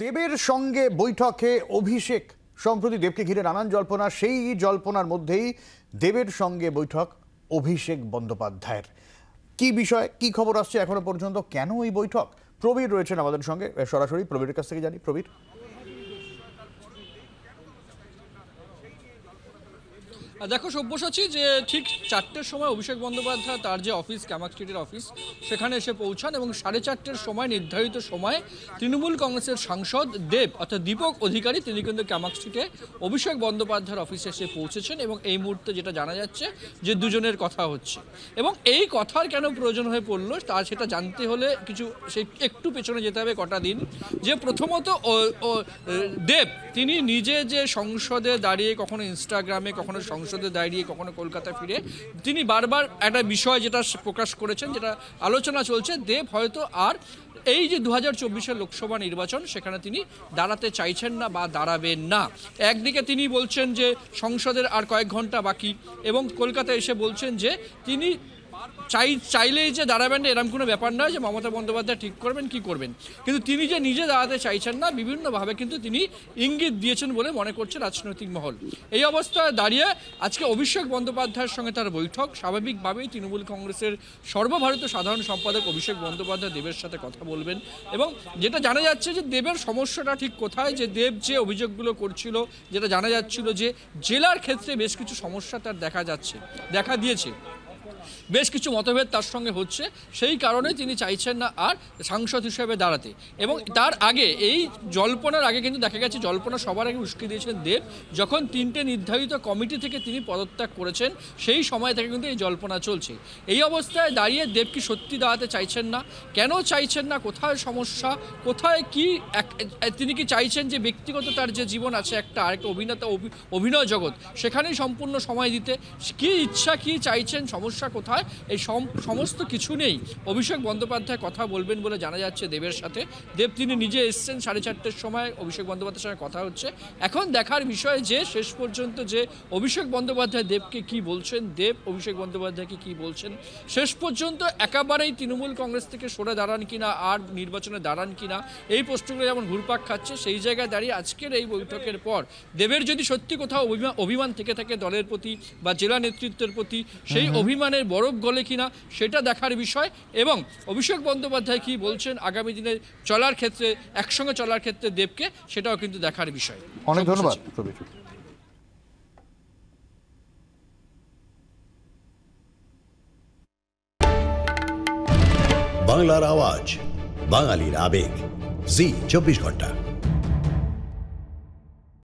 দেবের সঙ্গে বৈঠকে অভিষেক। সম্প্রতি দেবকে ঘিরে নানান জল্পনা, সেই জল্পনার মধ্যেই দেবের সঙ্গে বৈঠক অভিষেক বন্দ্যোপাধ্যায়ের। কি বিষয়, কি খবর আসছে এখনো পর্যন্ত, কেন এই বৈঠক? প্রবীর রয়েছেন আমাদের সঙ্গে, সরাসরি প্রবীরের কাছ থেকে জানি। প্রবীর, দেখো সব্যসাচী, যে ঠিক 4টের সময় অভিষেক বন্দ্যোপাধ্যায় তার যে অফিস ক্যামাক স্ট্রিটের অফিস সেখানে এসে পৌঁছান এবং 4:30-র সময় নির্ধারিত সময়ে তৃণমূল কংগ্রেসের সাংসদ দেব অর্থাৎ দীপক অধিকারী তিনি কিন্তু ক্যামাক স্ট্রিটে অভিষেক বন্দ্যোপাধ্যায়ের অফিসে এসে পৌঁছেছেন এবং এই মুহূর্তে যেটা জানা যাচ্ছে যে দুজনের কথা হচ্ছে এবং এই কথার কেন প্রয়োজন হয়ে পড়লো তার সেটা জানতে হলে সেই একটু পেছনে যেতে হবে কটা দিন। যে প্রথমত দেব তিনি নিজে যে সংসদে দাঁড়িয়ে কখনো ইনস্টাগ্রামে, কখনো সংসদে দাঁড়িয়ে, কখনো কলকাতায় ফিরে তিনি বারবার একটা বিষয় যেটা প্রকাশ করেছেন, যেটা আলোচনা চলছে, দেব হয়তো আর এই যে 2024-এর লোকসভা নির্বাচন সেখানে তিনি দাঁড়াতে চাইছেন না বা দাঁড়াবেন না। একদিকে তিনি বলছেন যে সংসদের আর কয়েক ঘন্টা বাকি এবং কলকাতায় এসে বলছেন যে তিনি চাইলেই যে দাঁড়াবেন না এরকম কোনো ব্যাপার নয়, যে মমতা বন্দ্যোপাধ্যায় ঠিক করবেন কি করবেন, কিন্তু তিনি যে নিজে দাঁড়াতে চাইছেন না বিভিন্নভাবে কিন্তু তিনি ইঙ্গিত দিয়েছেন বলে মনে করছে রাজনৈতিক মহল। এই অবস্থায় দাঁড়িয়ে আজকে অভিষেক বন্দ্যোপাধ্যায়ের সঙ্গে তার বৈঠক। স্বাভাবিকভাবেই তৃণমূল কংগ্রেসের সর্বভারতীয় সাধারণ সম্পাদক অভিষেক বন্দ্যোপাধ্যায় দেবের সাথে কথা বলবেন এবং যেটা জানা যাচ্ছে যে দেবের সমস্যাটা ঠিক কোথায়, যে দেব যে অভিযোগগুলো করছিল, যেটা জানা যাচ্ছিল যে জেলার ক্ষেত্রে বেশ কিছু সমস্যা তার দেখা দিয়েছে, বেশ কিছু মতভেদ তার সঙ্গে হচ্ছে, সেই কারণে তিনি চাইছেন না আর সাংসদ হিসেবে দাঁড়াতে। এবং তার আগে এই জল্পনার আগে কিন্তু দেখা গেছে জল্পনা সবার আগে উস্কে দিয়েছেন দেব, যখন 3টে নির্ধারিত কমিটি থেকে তিনি পদত্যাগ করেছেন সেই সময় থেকে কিন্তু এই জল্পনা চলছে। এই অবস্থায় দাঁড়িয়ে দেব কি সত্যি দাঁড়াতে চাইছেন না? কেন চাইছেন না? কোথায় সমস্যা? কোথায় কি তিনি কি চাইছেন যে ব্যক্তিগত তার যে জীবন আছে একটা আরেকটা অভিনয় জগৎ সেখানেই সম্পূর্ণ সময় দিতে? কি ইচ্ছা, কি চাইছেন, সমস্যা কোথায়? এই সমস্ত কিছু নেই অভিষেক বন্দ্যোপাধ্যায় কথা বলবেন বলে জানা যাচ্ছে দেবের সাথে। দেব তিনি নিজে এসছেন 4:30-র সময়, অভিষেক বন্দ্যোপাধ্যায়ের সঙ্গে কথা হচ্ছে। এখন দেখার বিষয় যে শেষ পর্যন্ত যে অভিষেক বন্দ্যোপাধ্যায় দেবকে কি বলছেন, দেব অভিষেক বন্দ্যোপাধ্যায়কে কি বলছেন, শেষ পর্যন্ত একেবারেই তৃণমূল কংগ্রেস থেকে সরে দাঁড়ান কিনা আর নির্বাচনে দাঁড়ান কিনা এই প্রশ্নগুলো যেমন ঘুরপাক খাচ্ছে, সেই জায়গায় দাঁড়িয়ে আজকের এই বৈঠকের পর দেবের যদি সত্যি কোথাও অভিমান থেকে থাকে দলের প্রতি বা জেলা নেতৃত্বের প্রতি, সেই অভিমানের বরফ গলে কিনা সেটা দেখার বিষয়। এবং অভিষেক বন্দ্যোপাধ্যায় কি বলছেন আগামী দিনে চলার ক্ষেত্রে, একসঙ্গে চলার ক্ষেত্রে দেবকে, সেটাও কিন্তু দেখার বিষয়। অনেক ধন্যবাদ প্রবীর। বাংলার আওয়াজ, বাঙালির আবেগ, জি 24 ঘন্টা।